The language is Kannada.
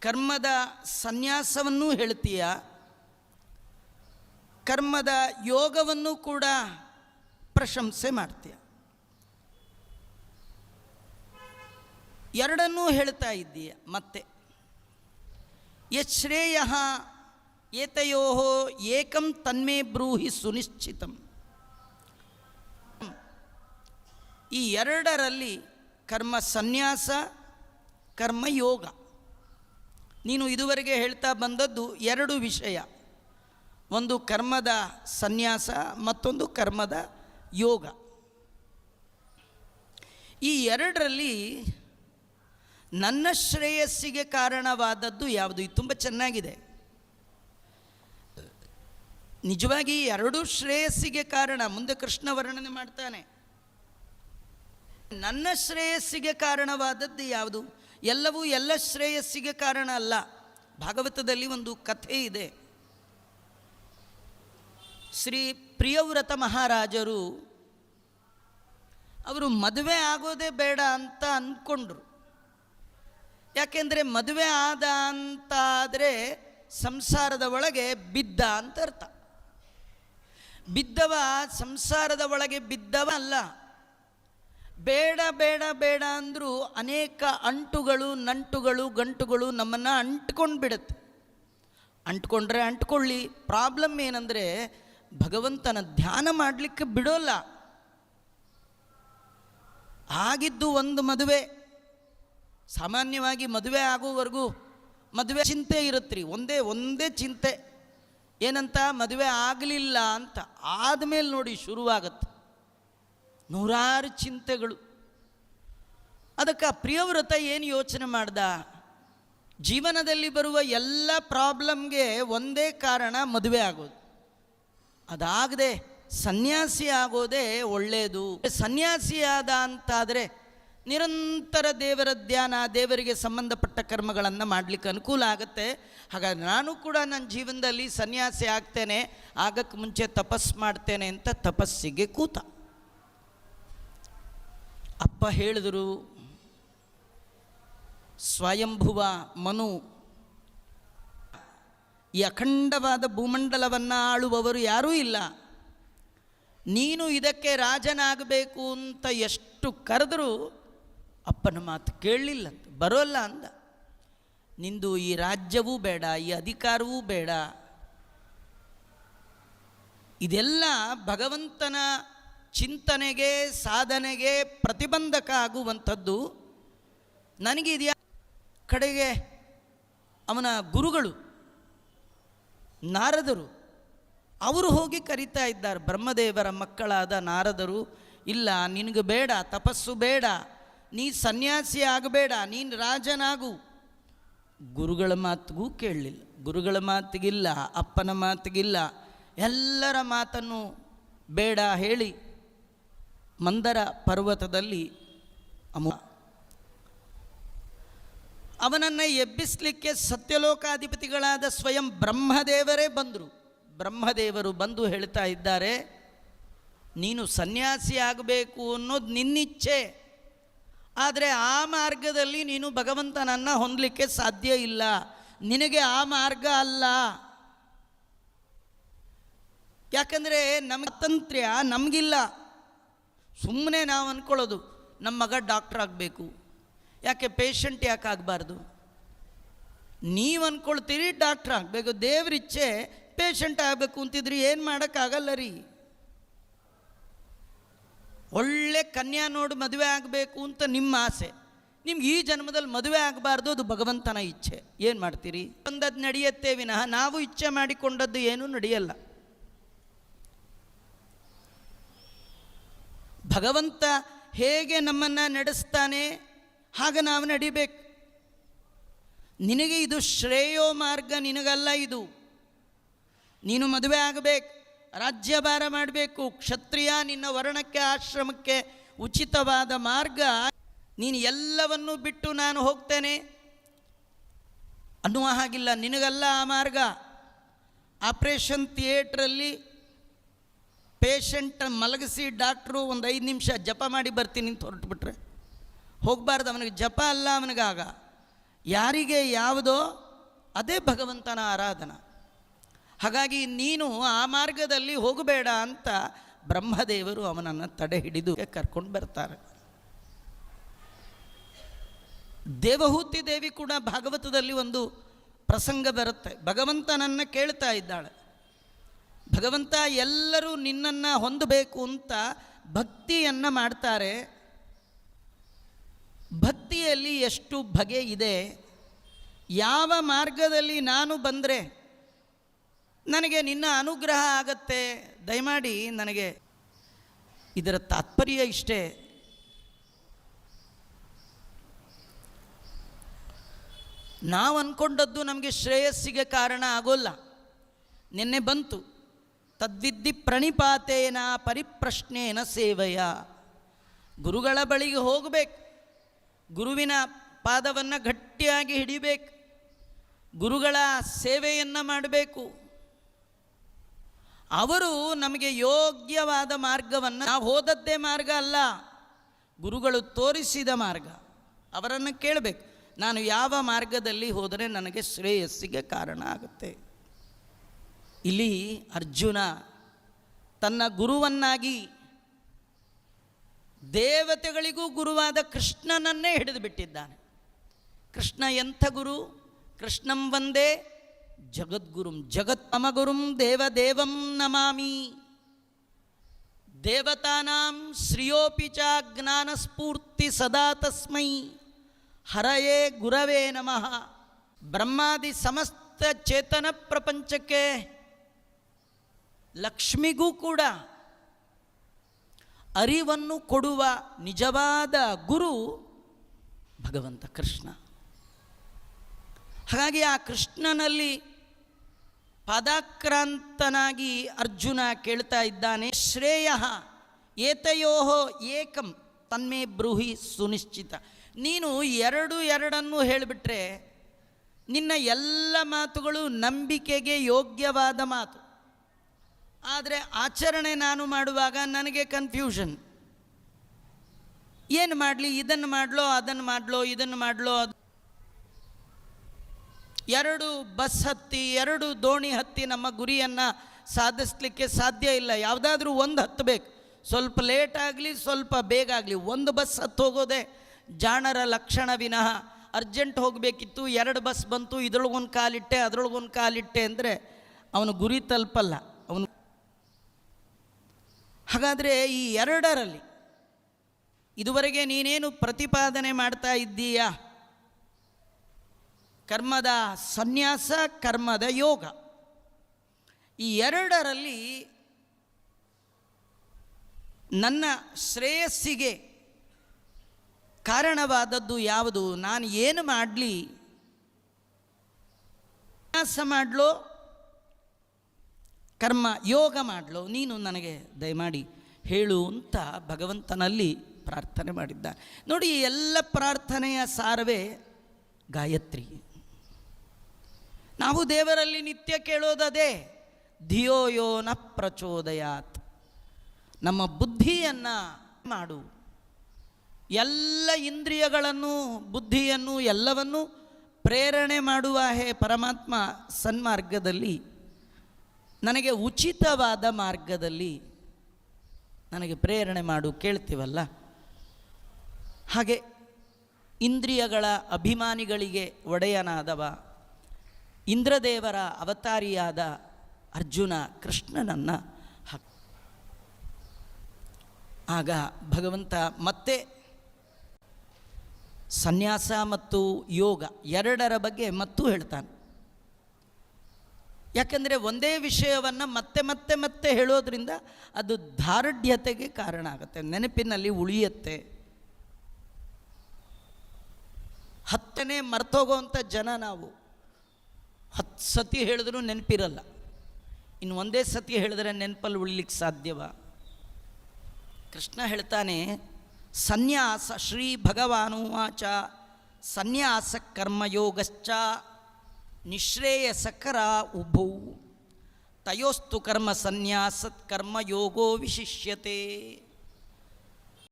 ಕರ್ಮದ ಸನ್ಯಾಸವನ್ನೂ ಹೇಳ್ತೀಯ, ಕರ್ಮದ ಯೋಗವನ್ನು ಕೂಡ ಪ್ರಶಂಸೆ ಮಾಡ್ತೀಯ. ಎರಡನ್ನೂ ಹೇಳ್ತಾ ಇದ್ದೀಯ. ಮತ್ತೆ ಯಶ್ರೇಯ ಏತಯೋ ಏಕಂ ತನ್ಮೇ ಬ್ರೂಹಿ ಸುನಿಶ್ಚಿತಂ. ಈ ಎರಡರಲ್ಲಿ ಕರ್ಮ ಸನ್ಯಾಸ, ಕರ್ಮಯೋಗ, ನೀನು ಇದುವರೆಗೆ ಹೇಳ್ತಾ ಬಂದದ್ದು ಎರಡು ವಿಷಯ. ಒಂದು ಕರ್ಮದ ಸನ್ಯಾಸ, ಮತ್ತೊಂದು ಕರ್ಮದ ಯೋಗ. ಈ ಎರಡರಲ್ಲಿ ನನ್ನ ಶ್ರೇಯಸ್ಸಿಗೆ ಕಾರಣವಾದದ್ದು ಯಾವುದು? ಇದು ತುಂಬ ಚೆನ್ನಾಗಿದೆ. ನಿಜವಾಗಿ ಎರಡೂ ಶ್ರೇಯಸ್ಸಿಗೆ ಕಾರಣ. ಮುಂದೆ ಕೃಷ್ಣ ವರ್ಣನೆ ಮಾಡ್ತಾನೆ. ನನ್ನ ಶ್ರೇಯಸ್ಸಿಗೆ ಕಾರಣವಾದದ್ದು ಯಾವುದು? ಎಲ್ಲವೂ ಎಲ್ಲ ಶ್ರೇಯಸ್ಸಿಗೆ ಕಾರಣ ಅಲ್ಲ. ಭಾಗವತದಲ್ಲಿ ಒಂದು ಕಥೆ ಇದೆ. ಶ್ರೀ ಪ್ರಿಯವ್ರತ ಮಹಾರಾಜರು ಅವರು ಮದುವೆ ಆಗೋದೇ ಬೇಡ ಅಂತ ಅಂದ್ಕೊಂಡ್ರು. ಯಾಕೆಂದರೆ ಮದುವೆ ಆದ ಅಂತಾದರೆ ಸಂಸಾರದ ಒಳಗೆ ಬಿದ್ದ ಅಂತ ಅರ್ಥ. ಬಿದ್ದವ ಸಂಸಾರದ ಒಳಗೆ ಬಿದ್ದವ ಅಲ್ಲ. ಬೇಡ ಬೇಡ ಬೇಡ ಅಂದರೂ ಅನೇಕ ಅಂಟುಗಳು, ನಂಟುಗಳು, ಗಂಟುಗಳು ನಮ್ಮನ್ನು ಅಂಟ್ಕೊಂಡು ಬಿಡುತ್ತೆ. ಅಂಟ್ಕೊಂಡ್ರೆ ಅಂಟ್ಕೊಳ್ಳಿ. ಪ್ರಾಬ್ಲಮ್ ಏನಂದರೆ ಭಗವಂತನ ಧ್ಯಾನ ಮಾಡಲಿಕ್ಕೆ ಬಿಡೋಲ್ಲ. ಆಗಿದ್ದು ಒಂದು ಮದುವೆ. ಸಾಮಾನ್ಯವಾಗಿ ಮದುವೆ ಆಗೋವರೆಗೂ ಮದುವೆ ಚಿಂತೆ ಇರುತ್ತೆ ರೀ. ಒಂದೇ ಚಿಂತೆ ಏನಂತ? ಮದುವೆ ಆಗಲಿಲ್ಲ ಅಂತ. ಆದಮೇಲೆ ನೋಡಿ ಶುರುವಾಗತ್ತೆ ನೂರಾರು ಚಿಂತೆಗಳು. ಅದಕ್ಕೆ ಪ್ರಿಯವ್ರತ ಏನು ಯೋಚನೆ ಮಾಡ್ದ? ಜೀವನದಲ್ಲಿ ಬರುವ ಎಲ್ಲ ಪ್ರಾಬ್ಲಮ್ಗೆ ಒಂದೇ ಕಾರಣ ಮದುವೆ ಆಗೋದು. ಅದಾಗದೆ ಸನ್ಯಾಸಿ ಆಗೋದೇ ಒಳ್ಳೆಯದು. ಸನ್ಯಾಸಿಯಾದ ಅಂತಾದರೆ ನಿರಂತರ ದೇವರ ಧ್ಯಾನ, ದೇವರಿಗೆ ಸಂಬಂಧಪಟ್ಟ ಕರ್ಮಗಳನ್ನು ಮಾಡಲಿಕ್ಕೆ ಅನುಕೂಲ ಆಗುತ್ತೆ. ಹಾಗಾಗಿ ನಾನು ಕೂಡ ನನ್ನ ಜೀವನದಲ್ಲಿ ಸನ್ಯಾಸಿ ಆಗ್ತೇನೆ, ಆಗಕ್ಕೆ ಮುಂಚೆ ತಪಸ್ಸು ಮಾಡ್ತೇನೆ ಅಂತ ತಪಸ್ಸಿಗೆ ಕೂತ. ಅಪ್ಪ ಹೇಳಿದರು, ಸ್ವಯಂಭುವ ಮನು, ಈ ಅಖಂಡವಾದ ಭೂಮಂಡಲವನ್ನು ಆಳುವವರು ಯಾರೂ ಇಲ್ಲ. ನೀನು ಇದಕ್ಕೆ ರಾಜನಾಗಬೇಕು ಅಂತ ಎಷ್ಟು ಕರೆದರೂ ಅಪ್ಪನ ಮಾತು ಕೇಳಲಿಲ್ಲ, ಬರೋಲ್ಲ ಅಂದ. ನಿಂದು ಈ ರಾಜ್ಯವೂ ಬೇಡ, ಈ ಅಧಿಕಾರವೂ ಬೇಡ. ಇದೆಲ್ಲ ಭಗವಂತನ ಚಿಂತನೆಗೆ, ಸಾಧನೆಗೆ ಪ್ರತಿಬಂಧಕ ಆಗುವಂಥದ್ದು. ನನಗಿದೆಯಾ? ಕಡೆಗೆ ಅವನ ಗುರುಗಳು ನಾರದರು ಅವರು ಹೋಗಿ ಕರೀತಾ ಇದ್ದಾರೆ. ಬ್ರಹ್ಮದೇವರ ಮಕ್ಕಳಾದ ನಾರದರು, ಇಲ್ಲ ನಿನಗೆ ಬೇಡ, ತಪಸ್ಸು ಬೇಡ, ನೀ ಸನ್ಯಾಸಿ ಆಗಬೇಡ, ನೀನು ರಾಜನಾಗು. ಗುರುಗಳ ಮಾತಿಗೂ ಕೇಳಲಿಲ್ಲ. ಗುರುಗಳ ಮಾತಿಗಿಲ್ಲ, ಅಪ್ಪನ ಮಾತಿಗಿಲ್ಲ, ಎಲ್ಲರ ಮಾತನ್ನು ಬೇಡ ಹೇಳಿ ಮಂದರ ಪರ್ವತದಲ್ಲಿ ಅವನನ್ನು ಎಬ್ಬಿಸಲಿಕ್ಕೆ ಸತ್ಯಲೋಕಾಧಿಪತಿಗಳಾದ ಸ್ವಯಂ ಬ್ರಹ್ಮದೇವರೇ ಬಂದರು. ಬ್ರಹ್ಮದೇವರು ಬಂದು ಹೇಳ್ತಾ ಇದ್ದಾರೆ, ನೀನು ಸನ್ಯಾಸಿ ಆಗಬೇಕು ಅನ್ನೋದು ನಿನ್ನಿಚ್ಛೆ, ಆದರೆ ಆ ಮಾರ್ಗದಲ್ಲಿ ನೀನು ಭಗವಂತನನ್ನು ಹೊಂದಲಿಕ್ಕೆ ಸಾಧ್ಯ ಇಲ್ಲ. ನಿನಗೆ ಆ ಮಾರ್ಗ ಅಲ್ಲ. ಯಾಕಂದರೆ ನಮ್ಮ ಸ್ವಾತಂತ್ರ್ಯ ನಮಗಿಲ್ಲ. ಸುಮ್ಮನೆ ನಾವು ಅಂದ್ಕೊಳ್ಳೋದು ನಮ್ಮ ಮಗ ಡಾಕ್ಟ್ರ್ ಆಗಬೇಕು, ಯಾಕೆ ಪೇಷಂಟ್ ಯಾಕೆ ಆಗಬಾರ್ದು? ನೀವು ಅಂದ್ಕೊಳ್ತೀರಿ ಡಾಕ್ಟ್ರ್ ಆಗಬೇಕು, ದೇವ್ರಿಚ್ಛೆ ಪೇಷಂಟ್ ಆಗಬೇಕು ಅಂತಿದ್ರಿ ಏನು ಮಾಡೋಕ್ಕಾಗಲ್ಲ ರೀ. ಒಳ್ಳೆ ಕನ್ಯಾ ನೋಡಿ ಮದುವೆ ಆಗಬೇಕು ಅಂತ ನಿಮ್ಮ ಆಸೆ, ನಿಮ್ಗೆ ಈ ಜನ್ಮದಲ್ಲಿ ಮದುವೆ ಆಗಬಾರ್ದು, ಅದು ಭಗವಂತನ ಇಚ್ಛೆ. ಏನು ಮಾಡ್ತೀರಿ? ಒಂದದ್ದು ನಡೆಯುತ್ತೆ ವಿನಃ ನಾವು ಇಚ್ಛೆ ಮಾಡಿಕೊಂಡದ್ದು ಏನೂ ನಡೆಯಲ್ಲ. ಭಗವಂತ ಹೇಗೆ ನಮ್ಮನ್ನು ನಡೆಸ್ತಾನೆ ಹಾಗೆ ನಾವು ನಡಿಬೇಕು. ನಿನಗೆ ಇದು ಶ್ರೇಯೋ ಮಾರ್ಗ ನಿನಗಲ್ಲ. ಇದು ನೀನು ಮದುವೆ ಆಗಬೇಕು, ರಾಜ್ಯಭಾರ ಮಾಡಬೇಕು, ಕ್ಷತ್ರಿಯ, ನಿನ್ನ ವರ್ಣಕ್ಕೆ ಆಶ್ರಮಕ್ಕೆ ಉಚಿತವಾದ ಮಾರ್ಗ. ನೀನು ಎಲ್ಲವನ್ನೂ ಬಿಟ್ಟು ನಾನು ಹೋಗ್ತೇನೆ ಅನ್ನುವ ಹಾಗಿಲ್ಲ, ನಿನಗಲ್ಲ ಆ ಮಾರ್ಗ. ಆಪ್ರೇಷನ್ ಥಿಯೇಟ್ರಲ್ಲಿ ಪೇಷಂಟ್ ಮಲಗಿಸಿ ಡಾಕ್ಟ್ರು ಒಂದು 5 ನಿಮಿಷ ಜಪ ಮಾಡಿ ಬರ್ತೀನಿ ಅಂತ ಹೊರಟುಬಿಟ್ರೆ ಹೋಗಬಾರ್ದು. ಅವನಿಗೆ ಜಪ ಅಲ್ಲ, ಅವನಿಗಾಗ ಯಾರಿಗೆ ಯಾವುದೋ ಅದೇ ಭಗವಂತನ ಆರಾಧನಾ. ಹಾಗಾಗಿ ನೀನು ಆ ಮಾರ್ಗದಲ್ಲಿ ಹೋಗಬೇಡ ಅಂತ ಬ್ರಹ್ಮದೇವರು ಅವನನ್ನು ತಡೆ ಹಿಡಿದು ಕರ್ಕೊಂಡು ಬರ್ತಾರೆ. ದೇವಹೂತಿ ದೇವಿ ಕೂಡ ಭಾಗವತದಲ್ಲಿ ಒಂದು ಪ್ರಸಂಗ ಬರುತ್ತೆ. ಭಗವಂತನನ್ನು ಕೇಳ್ತಾ ಇದ್ದಾಳೆ, ಭಗವಂತ ಎಲ್ಲರೂ ನಿನ್ನನ್ನು ಹೊಂದಬೇಕು ಅಂತ ಭಕ್ತಿಯನ್ನು ಮಾಡ್ತಾರೆ, ಭಕ್ತಿಯಲ್ಲಿ ಎಷ್ಟು ಬಗೆ ಇದೆ, ಯಾವ ಮಾರ್ಗದಲ್ಲಿ ನಾನು ಬಂದರೆ ನನಗೆ ನಿನ್ನ ಅನುಗ್ರಹ ಆಗತ್ತೆ, ದಯಮಾಡಿ ನನಗೆ. ಇದರ ತಾತ್ಪರ್ಯ ಇಷ್ಟೇ, ನಾವು ಅಂದ್ಕೊಂಡದ್ದು ನಮಗೆ ಶ್ರೇಯಸ್ಸಿಗೆ ಕಾರಣ ಆಗೋಲ್ಲ. ನಿನ್ನೆ ಬಂತು, ತದ್ವಿದ್ಧಿ ಪ್ರಣಿಪಾತೇನ ಪರಿಪ್ರಶ್ನೇನ ಸೇವೆಯ. ಗುರುಗಳ ಬಳಿಗೆ ಹೋಗಬೇಕು, ಗುರುವಿನ ಪಾದವನ್ನು ಗಟ್ಟಿಯಾಗಿ ಹಿಡಿಬೇಕು, ಗುರುಗಳ ಸೇವೆಯನ್ನು ಮಾಡಬೇಕು. ಅವರು ನಮಗೆ ಯೋಗ್ಯವಾದ ಮಾರ್ಗವನ್ನು, ನಾವು ಹೋದದ್ದೇ ಮಾರ್ಗ ಅಲ್ಲ, ಗುರುಗಳು ತೋರಿಸಿದ ಮಾರ್ಗ. ಅವರನ್ನು ಕೇಳಬೇಕು, ನಾನು ಯಾವ ಮಾರ್ಗದಲ್ಲಿ ಹೋದರೆ ನನಗೆ ಶ್ರೇಯಸ್ಸಿಗೆ ಕಾರಣ ಆಗುತ್ತೆ. ಇಲ್ಲಿ ಅರ್ಜುನ ತನ್ನ ಗುರುವನ್ನಾಗಿ ದೇವತೆಗಳಿಗೂ ಗುರುವಾದ ಕೃಷ್ಣನನ್ನೇ ಹಿಡಿದು ಬಿಟ್ಟಿದ್ದಾನೆ. ಕೃಷ್ಣ ಎಂಥ ಗುರು? ಕೃಷ್ಣಂ ವಂದೇ ಜಗದ್ಗುರುಂ ಜಗತ್ತಮಗುರುಂ ದೇವದೇವಂ ನಮಾಮಿ. ದೇವತಾನಾಂ ಶ್ರಿಯೋಪಿ ಚ ಜ್ಞಾನಸ್ಫೂರ್ತಿ ಸದಾ ತಸ್ಮೈ ಹರಯೇ ಗುರವೇ ನಮಃ. ಬ್ರಹ್ಮಾದಿ ಸಮಸ್ತ ಚೇತನ ಪ್ರಪಂಚಕ್ಕೆ, ಲಕ್ಷ್ಮಿಗೂ ಕೂಡ ಅರಿವನ್ನು ಕೊಡುವ ನಿಜವಾದ ಗುರು ಭಗವಂತ ಕೃಷ್ಣ. ಹಾಗಾಗಿ ಆ ಕೃಷ್ಣನಲ್ಲಿ ಪಾದಾಕ್ರಾಂತನಾಗಿ ಅರ್ಜುನ ಕೇಳ್ತಾ ಇದ್ದಾನೆ, ಶ್ರೇಯ ಏತಯೋ ಏಕಂ ತನ್ಮೇ ಬ್ರೂಹಿ ಸುನಿಶ್ಚಿತ. ನೀನು ಎರಡನ್ನು ಹೇಳಿಬಿಟ್ರೆ ನಿನ್ನ ಎಲ್ಲ ಮಾತುಗಳು ನಂಬಿಕೆಗೆ ಯೋಗ್ಯವಾದ ಮಾತು. ಆದರೆ ಆಚರಣೆ ನಾನು ಮಾಡುವಾಗ ನನಗೆ ಕನ್ಫ್ಯೂಷನ್. ಏನು ಮಾಡಲಿ, ಇದನ್ನು ಮಾಡಲೋ ಅದನ್ನು ಮಾಡಲೋ, ಇದನ್ನು ಮಾಡಲೋ. ಎರಡು ಬಸ್ ಹತ್ತಿ, ಎರಡು ದೋಣಿ ಹತ್ತಿ ನಮ್ಮ ಗುರಿಯನ್ನು ಸಾಧಿಸಲಿಕ್ಕೆ ಸಾಧ್ಯ ಇಲ್ಲ. ಯಾವುದಾದ್ರೂ ಒಂದು ಹತ್ತಬೇಕು, ಸ್ವಲ್ಪ ಲೇಟ್ ಆಗಲಿ ಸ್ವಲ್ಪ ಬೇಗ ಆಗಲಿ. ಒಂದು ಬಸ್ ಹತ್ತು ಹೋಗೋದೇ ಜಾಣರ ಲಕ್ಷಣ ವಿನಃ. ಅರ್ಜೆಂಟ್ ಹೋಗಬೇಕಿತ್ತು, ಎರಡು ಬಸ್ ಬಂತು, ಇದ್ರೊಳಗೊಂದು ಕಾಲಿಟ್ಟೆ ಅದರೊಳಗೊಂದು ಕಾಲಿಟ್ಟೆ ಅಂದರೆ ಅವನು ಗುರಿ ತಲುಪಲ್ಲ ಅವನು. ಹಾಗಾದರೆ ಈ ಎರಡರಲ್ಲಿ ಇದುವರೆಗೆ ನೀನೇನು ಪ್ರತಿಪಾದನೆ ಮಾಡ್ತಾ ಇದ್ದೀಯಾ? ಕರ್ಮದ ಸನ್ಯಾಸ, ಕರ್ಮದ ಯೋಗ, ಈ ಎರಡರಲ್ಲಿ ನನ್ನ ಶ್ರೇಯಸ್ಸಿಗೆ ಕಾರಣವಾದದ್ದು ಯಾವುದು? ನಾನು ಏನು ಮಾಡಲಿ, ಸನ್ಯಾಸ ಮಾಡಲೋ ಕರ್ಮ ಯೋಗ ಮಾಡಲೋ, ನೀನು ನನಗೆ ದಯಮಾಡಿ ಹೇಳು ಅಂತ ಭಗವಂತನಲ್ಲಿ ಪ್ರಾರ್ಥನೆ ಮಾಡಿದ್ದಾನೆ. ನೋಡಿ, ಈ ಎಲ್ಲ ಪ್ರಾರ್ಥನೆಯ ಸಾರವೇ ಗಾಯತ್ರಿ. ನಾವು ದೇವರಲ್ಲಿ ನಿತ್ಯ ಕೇಳೋದದೇ, ಧಿಯೋ ಯೋ ನ ಪ್ರಚೋದಯಾತ್. ನಮ್ಮ ಬುದ್ಧಿಯನ್ನು ಮಾಡು, ಎಲ್ಲ ಇಂದ್ರಿಯಗಳನ್ನು ಬುದ್ಧಿಯನ್ನು ಎಲ್ಲವನ್ನೂ ಪ್ರೇರಣೆ ಮಾಡುವ ಹೇ ಪರಮಾತ್ಮ, ಸನ್ಮಾರ್ಗದಲ್ಲಿ ನನಗೆ ಉಚಿತವಾದ ಮಾರ್ಗದಲ್ಲಿ ನನಗೆ ಪ್ರೇರಣೆ ಮಾಡು ಕೇಳ್ತೀವಲ್ಲ. ಹಾಗೆ ಇಂದ್ರಿಯಗಳ ಅಭಿಮಾನಿಗಳಿಗೆ ಒಡೆಯನಾದವ ಇಂದ್ರದೇವರ ಅವತಾರಿಯಾದ ಅರ್ಜುನ ಕೃಷ್ಣನನ್ನು ಆಗ ಭಗವಂತ ಮತ್ತೆ ಸನ್ಯಾಸ ಮತ್ತು ಯೋಗ ಎರಡರ ಬಗ್ಗೆ ಮತ್ತೂ ಹೇಳ್ತಾನೆ. ಯಾಕೆಂದರೆ ಒಂದೇ ವಿಷಯವನ್ನು ಮತ್ತೆ ಮತ್ತೆ ಮತ್ತೆ ಹೇಳೋದ್ರಿಂದ ಅದು ದಾರ್ಢ್ಯತೆಗೆ ಕಾರಣ ಆಗುತ್ತೆ, ನೆನಪಿನಲ್ಲಿ ಉಳಿಯುತ್ತೆ. 10ನೇ ಮರ್ತೋಗೋವಂಥ ಜನ ನಾವು. 10 ಸತಿ ಹೇಳಿದ್ರೂ ನೆನಪಿರಲ್ಲ, ಇನ್ನು ಒಂದೇ ಸತಿ ಹೇಳಿದ್ರೆ ನೆನಪಲ್ಲಿ ಉಳಿಲಿಕ್ಕೆ ಸಾಧ್ಯವ? ಕೃಷ್ಣ ಹೇಳ್ತಾನೆ, ಸನ್ಯಾಸ ಶ್ರೀ ಭಗವಾನುವಾಚ ಸನ್ಯಾಸ ಕರ್ಮಯೋಗಶ್ಚ ನಿಶ್ರೇಯಸಕರ ಉಭೌ ತಯೋಸ್ತು ಕರ್ಮ ಸನ್ಯಾಸತ್ ಕರ್ಮಯೋಗೋ ವಿಶಿಷ್ಯತೆ.